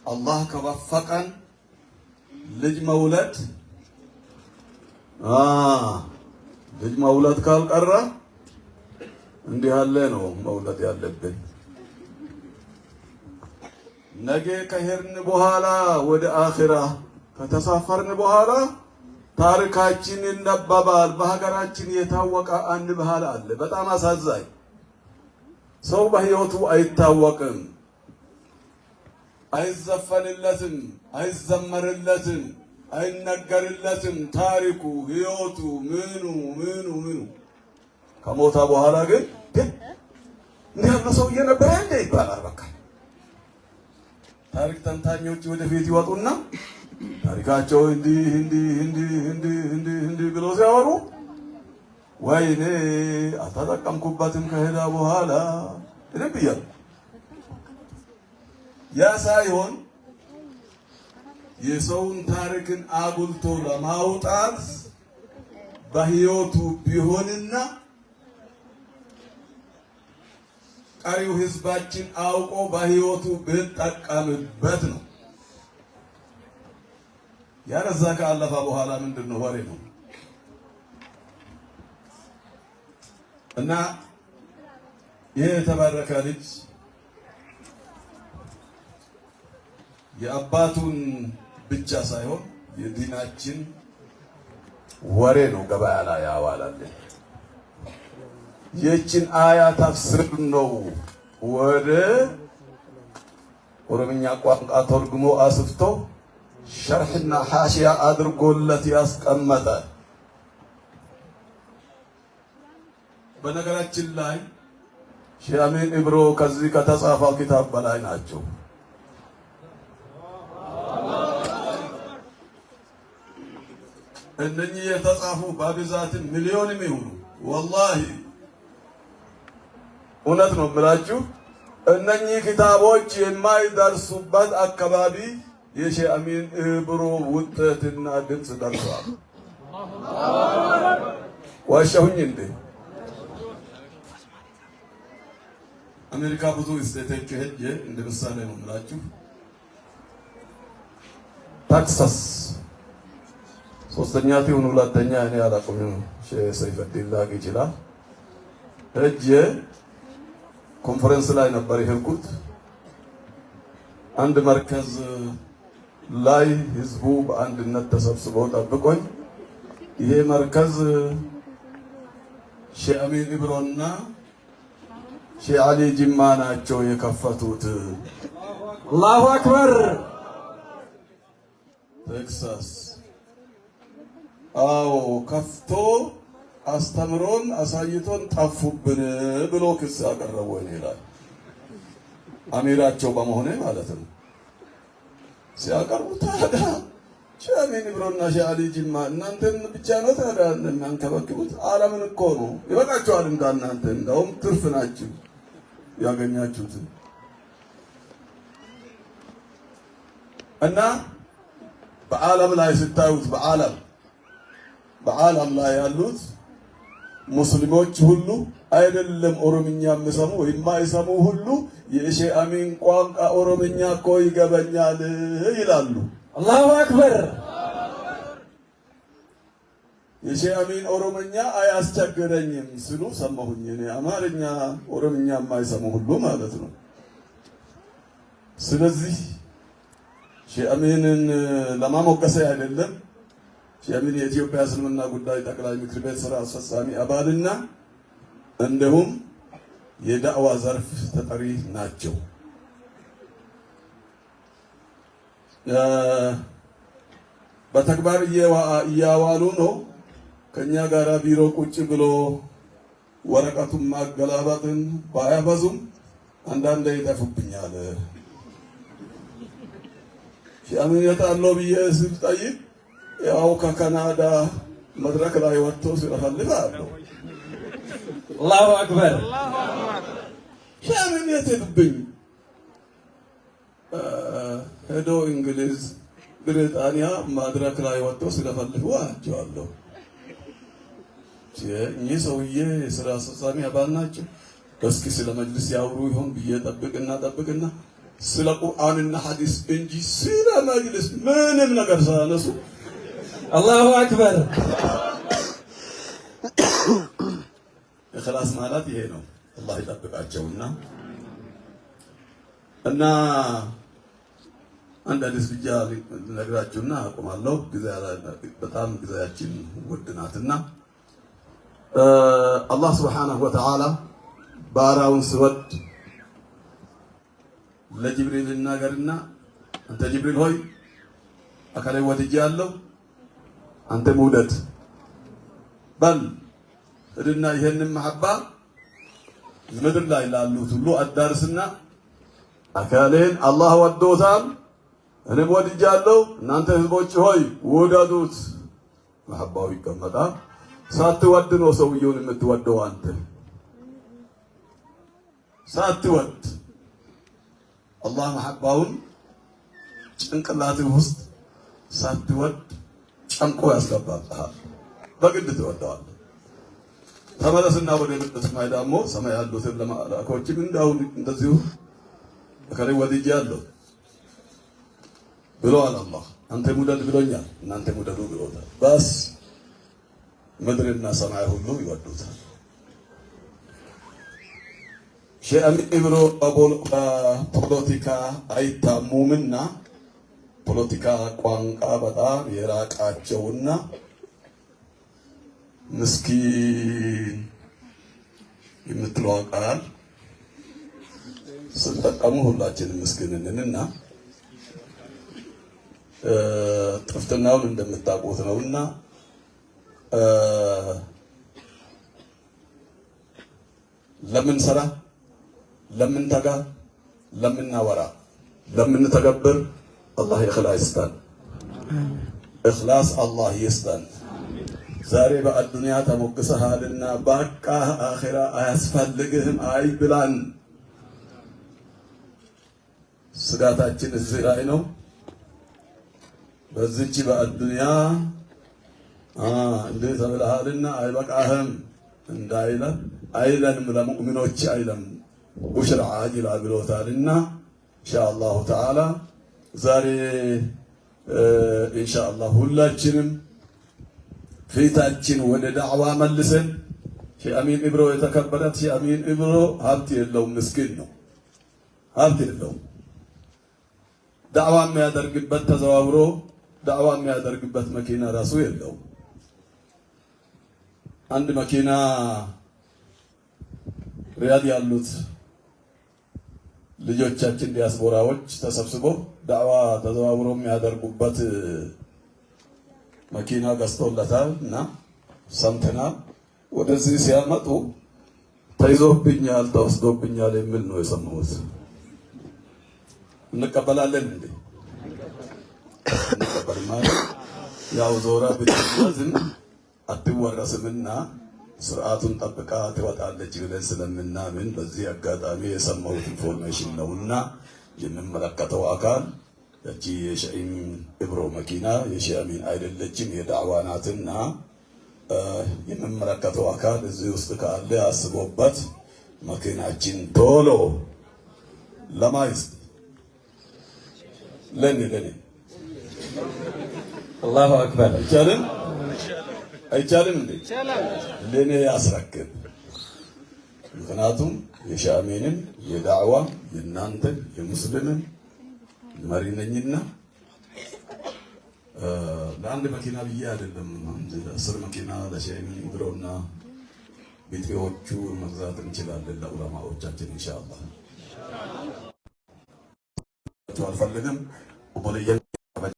አላህ ከወፈቀን ልጅ መውለድ ልጅ መውለድ ካልቀረ እንዲህ ያለ ነው መውለድ ያለብን። ነገ ከሄድን በኋላ ወደ አኺራ ከተሳፈርን በኋላ ታሪካችን ይነበባል። በሀገራችን የታወቀ አንድ ባህል አለ፣ በጣም አሳዛኝ። ሰው በህይወቱ አይታወቅም፣ አይዘፈንለትም፣ አይዘመርለትም፣ አይነገርለትም። ታሪኩ ህይወቱ ምኑ ከሞታ በኋላ ግን እንዲህ ያለ ሰውዬ ነበረ እንዴ ይባላል። በቃ ታሪክ ተንታኞች ወደፊት ይወጡና ታሪካቸው እንዲህ ብሎ ሲያወሩ ወይኔ አልተጠቀምኩበትም ከሄዳ በኋላ ብያለሁ። ያ ሳይሆን የሰውን ታሪክን አጉልቶ ለማውጣት በህይወቱ ቢሆንና ቀሪው ህዝባችን አውቆ በህይወቱ ቢጠቀምበት ነው። ያረዛ ካለፈ በኋላ ምንድነው ወሬ ነው። እና ይሄ የተባረከ ልጅ የአባቱን ብቻ ሳይሆን የዲናችን ወሬ ነው ገበያ ላይ ያዋላልን። የችን አያ ተፍሲር ነው ወደ ኦሮምኛ ቋንቋ ተርጉሞ አስፍቶ ሸርሕና ሐሺያ አድርጎለት ያስቀመጠ። በነገራችን ላይ ሼህ አሚን ኢብሮ ከዚህ ከተጻፈው ኪታብ በላይ ናቸው። እነኚህ የተጻፉ በብዛት ሚሊዮንም ይሁኑ ወላሂ እውነት ነው ብላችሁ እነኚህ ኪታቦች የማይደርሱበት አካባቢ የሼህ አሚን ኢብሮ ውጤትና ድምፅ ደርሷል። ዋሻሁኝ እንዴ? አሜሪካ ብዙ ስቴቶች ሄጄ እንደ ምሳሌ ነው ብላችሁ ታክሳስ ሶስተኛ ትሁን ሁለተኛ እኔ አላውቅም፣ ሼህ ሰይፈዲን ላቅ ይችላል። ሄጄ ኮንፈረንስ ላይ ነበር የሄድኩት። አንድ መርከዝ ላይ ህዝቡ በአንድነት ተሰብስቦ ጠብቆኝ፣ ይሄ መርከዝ ሼህ አሚን ኢብሮና ሼህ አሊ ጅማ ናቸው የከፈቱት። አላሁ አክበር። ቴክሳስ አዎ ከፍቶ አስተምሮን አሳይቶን ጠፉብን ብሎ ክስ አቀረቡ ይላል። አሚራቸው በመሆኔ ማለት ነው። ሲያቀርቡ ታዲያ ሼህ አሚን ኢብሮና ሼህ አሊ ጅማ እናንተን ብቻ ነው ታዲያ እናንከባክቡት? ዓለምን እኮ ነው። ይበቃችኋል። እንዳናንተ እንደውም ትርፍ ናችሁ ያገኛችሁት። እና በዓለም ላይ ስታዩት በዓለም ላይ ያሉት ሙስሊሞች ሁሉ አይደለም ኦሮምኛ የሚሰሙ የማይሰሙ ሁሉ የሼህ አሚን ቋንቋ ኦሮምኛ እኮ ይገበኛል ይላሉ። አላሁ አክበር። የሼህ አሚን ኦሮምኛ አያስቸግረኝም ሲሉ ሰማሁኝ። እኔ አማርኛ ኦሮምኛ የማይሰሙ ሁሉ ማለት ነው። ስለዚህ ሼህ አሚንን ለማሞገስ አይደለም፣ ሼህ አሚን የኢትዮጵያ እስልምና ጉዳይ ጠቅላይ ምክር ቤት ስራ አስፈጻሚ አባልና እንዲሁም የዳዕዋ ዘርፍ ተጠሪ ናቸው። በተግባር እያዋሉ ነው። ከኛ ጋራ ቢሮ ቁጭ ብሎ ወረቀቱን ማገላበጥን ባያበዙም አንዳንዴ ይጠፉብኛል። ሼህ አሚን የታለው ብዬ ስጠይቅ ያው ከካናዳ መድረክ ላይ ወጥቶ ሲፈልግ አለው። አላሁ አክበር። ሼህ አሚን የት ሄዱብኝ? ሄዶ እንግሊዝ፣ ብሪጣንያ መድረክ ላይ ወጥቶ ሲፈልጉ አያቸዋለሁ። እኚህ ሰውዬ የስራ አስፈጻሚ አባል ናቸው። እስኪ ስለ መጅልስ ያውሩ ይሆን ብዬ ጠብቅና ስለ ቁርአንና ሐዲስ እንጂ ስለ መጅልስ ምንም ነገር ሳያነሱ አላሁ አክበር። ኢኽላስ ማለት ይሄ ነው። አላህ ይጠብቃቸውና እና አንድ ሐዲስ ብቻ ልነግራችሁና አቆማለሁ። በጣም ጊዜያችን ውድ ናትና አላህ ሱብሓነሁ ወተዓላ ባሪያውን ሲወድ ለጅብሪል ይናገርና አንተ ጅብሪል ሆይ አካሌ ወድጄአለሁ አንተ ውደድ በል እድና ይሄንን መሐባ ምድር ላይ ላሉት ሁሉ አዳርስና አካሌን አላህ ወዶታል እኔም ወድጄአለሁ እናንተ ህዝቦች ሆይ ውደዱት። መሐባው ይቀመጣል። ሳትወድ ነው ሰውየውን የምትወደው አንተ ሳትወድ አላህ መሐባውን ጭንቅላትህ ውስጥ ሳትወድ ጨምቆ ያስገባብሃል። በግድ ትወደዋለህ። ተመለስና ወደ ምድር ሰማይ ደግሞ ሰማይ ያሉትን ለመላእክቶችም እንደዚሁ እከሌ ወድጄአለሁ ብለዋል አላህ። አንተ ውደድ ብሎኛል እናንተ ውደዱ ብሎታል። በስ ምድርና ሰማይ ሁሉ ይወዱታል። ሼህ አሚን ኢብሮ በፖለቲካ አይታሙምና ፖለቲካ ቋንቋ በጣም የራቃቸውና ምስኪን የምትለው ቃል ስንጠቀሙ ሁላችንም ምስኪንንና ጥፍትናውን እንደምታውቁት ነውና ለምን ሰራ ለምን ተጋ ለምን ናወራ ለምን ተገብር አላህ ኢኽላስ ይስጠን። ኢኽላስ አላህ ይስጠን። ዛሬ በአዱንያ ተሞግሰሃልና በቃ አኺራ አያስፈልግህም አይብላን። ስጋታችን እዚህ ላይ ነው። በዚህች በአዱንያ እንዴት ተብለሃልና አይበቃህም እንዳይለን አይለንም ለሙእሚኖች አይለም ቡሽራ አጅላ ብሎታልና ኢንሻአላሁ ተዓላ ዛሬ ኢንሻአላህ ሁላችንም ፊታችን ወደ ዳዕዋ መልሰን ሼህ አሚን ኢብሮ የተከበረት ሼህ አሚን ኢብሮ ሀብት የለውም፣ ምስኪን ነው፣ ሀብት የለውም። ዳዕዋ የሚያደርግበት ተዘዋውሮ ዳዕዋ የሚያደርግበት መኪና ራሱ የለውም። አንድ መኪና ሪያድ ያሉት ልጆቻችን ዲያስፖራዎች ተሰብስበው ዳዕዋ ተዘዋውሮ የሚያደርጉበት መኪና ገዝቶለታል እና ሰምተናል። ወደዚህ ሲያመጡ ተይዞብኛል ተወስዶብኛል የሚል ነው የሰማሁት። እንቀበላለን እንዴ? እንቀበል ማለት ያው ዞራ ብትወዝን አትወረስምና ስርዓቱን ጠብቃ ትወጣለች ብለን ስለምናምን በዚህ አጋጣሚ የሰማሁት ኢንፎርሜሽን ነውና የሚመለከተው አካል ያቺ የሼህ አሚን ኢብሮ መኪና የሼህ አሚን አይደለችም የዳዕዋ ናትና የሚመለከተው አካል እዚህ ውስጥ ካለ አስቦበት መኪናችን ቶሎ ለማይስ ለኔ አላሁ አክበር አይቻልም እንዴ? ለኔ ያስረክብ። ምክንያቱም የሼህ አሚንን የዳዕዋ የእናንተን የሙስሊምን መሪ ነኝና ለአንድ መኪና ብዬ አይደለም 10 መኪና ለሼህ አሚን ኢብሮና ቢጤዎቹ መግዛት እንችላለን ለዑለማዎቻችን ኢንሻአላህ። አልፈልግም